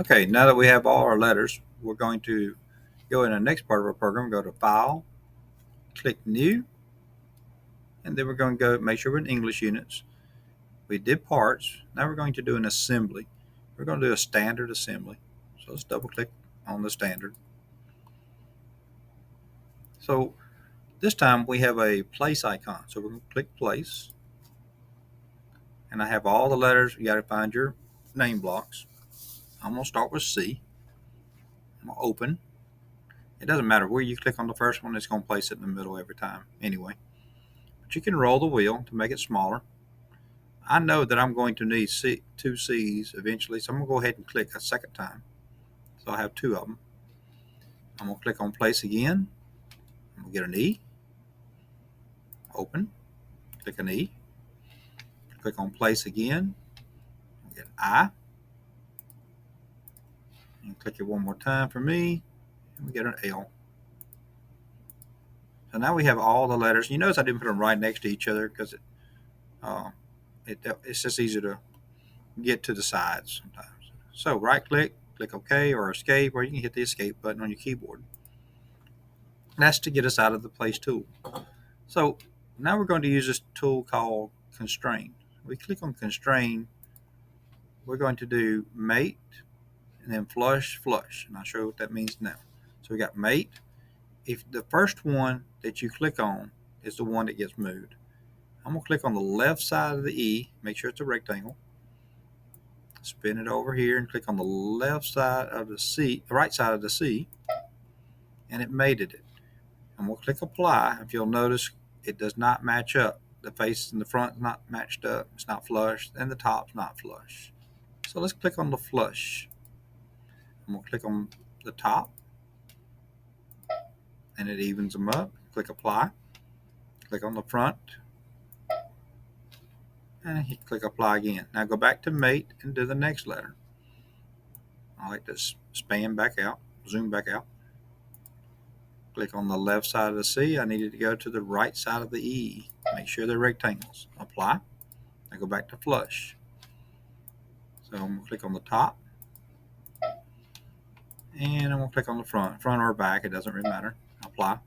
Okay, now that we have all our letters, we're going to go in the next part of our program, go to File, click New, and then we're going to go make sure we're in English units. We did parts. Now we're going to do an assembly. We're going to do a standard assembly. So let's double click on the standard. So this time we have a place icon. So we're going to click place. And I have all the letters. You got to find your name blocks. I'm going to start with C. I'm going to open. It doesn't matter where you click on the first one, it's going to place it in the middle every time anyway. But you can roll the wheel to make it smaller. I know that I'm going to need two C's eventually, so I'm going to go ahead and click a second time. So I have two of them. I'm going to click on place again. I'm going to get an E. Open. Click an E. Click on place again. Get an I. And click it one more time for me. And we get an L. So now we have all the letters. You notice I didn't put them right next to each other because it's just easier to get to the sides sometimes. So right click, click OK or escape, or you can hit the escape button on your keyboard. That's to get us out of the place tool. So now we're going to use this tool called constrain. We click on constrain. We're going to do mate and then flush. And I'll show you what that means now. So we got mate. If the first one that you click on is the one that gets moved, I'm going to click on the left side of the E, make sure it's a rectangle, spin it over here and click on the left side of the C, the right side of the C, and it mated it. I'm going to click apply. If you'll notice, it does not match up. The face in the front is not matched up, it's not flush, and the top's not flush. So let's click on the flush. I'm going to click on the top, and it evens them up. Click apply. Click on the front, and click apply again. Now go back to mate and do the next letter. I like to span back out, zoom back out. Click on the left side of the C. I needed to go to the right side of the E. Make sure they're rectangles. Apply. I go back to flush. So I'm going to click on the top. And I'm going to click on the front or back. It doesn't really matter. Apply.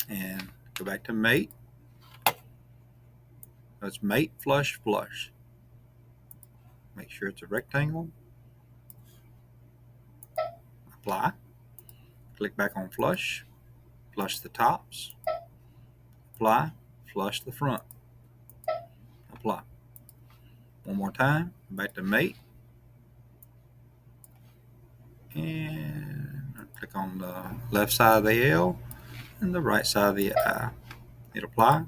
And go back to mate. That's mate, flush. Make sure it's a rectangle. Apply. Click back on flush. Flush the tops. Apply. Flush the front. Apply. One more time. Back to mate. And click on the left side of the L and the right side of the I. Hit apply.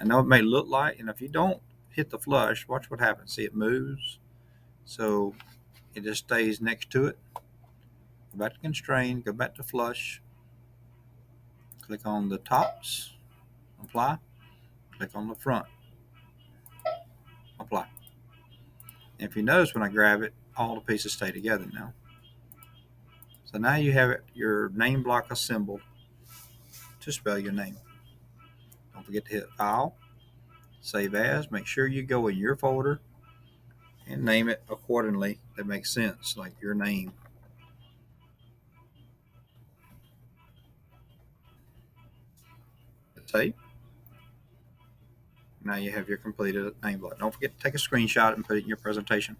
I know it may look like, and if you don't hit the flush, watch what happens. See, it moves. So it just stays next to it. Go back to constrain, go back to flush. Click on the tops, apply. Click on the front, apply. And if you notice when I grab it, all the pieces stay together now. So now you have your name block assembled to spell your name. Don't forget to hit File, Save As. Make sure you go in your folder and name it accordingly. That makes sense, like your name. Save. Now you have your completed name block. Don't forget to take a screenshot and put it in your presentation.